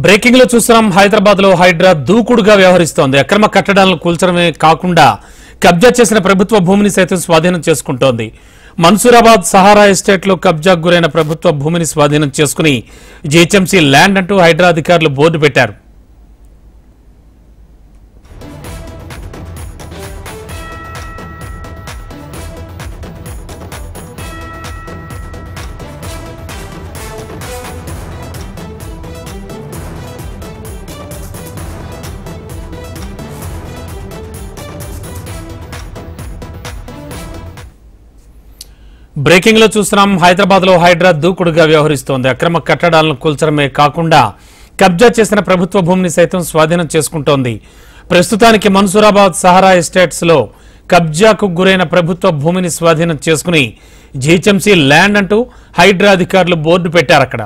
Breaking లో చూస్తున్నాం. హైదరాబాద్ లో హైడ్రా దూకుడుగా వ్యవహరిస్తోంది. అక్రమ కట్టడాలను కూల్చడమే కాకుండా కబ్జా చేసిన ప్రభుత్వ భూమిని సైతం స్వాధీనం చేసుకుంటోంది. మన్సూరాబాద్ సహారా ఎస్టేట్ లో కబ్జాకు గురైన ప్రభుత్వ భూమిని స్వాధీనం చేసుకుని జీహెచ్ఎంసీ ల్యాండ్ అంటూ హైడ్రా అధికారులు బోర్డు పెట్టారు. బ్రేకింగ్ లో చూస్తున్నాం. హైదరాబాద్ లో హైడ్రా దూకుడుగా వ్యవహరిస్తోంది. అక్రమ కట్టడాలను కూల్చడమే కాకుండా కబ్జా చేసిన ప్రభుత్వ భూమిని సైతం స్వాధీనం చేసుకుంటోంది. ప్రస్తుతానికి మన్సూరాబాద్ సహారా ఎస్టేట్స్ లో కబ్జాకు గురైన ప్రభుత్వ భూమిని స్వాధీనం చేసుకుని జీహెచ్ఎంసీ ల్యాండ్ అంటూ హైడ్రా అధికారులు బోర్డు పెట్టారు. అక్కడ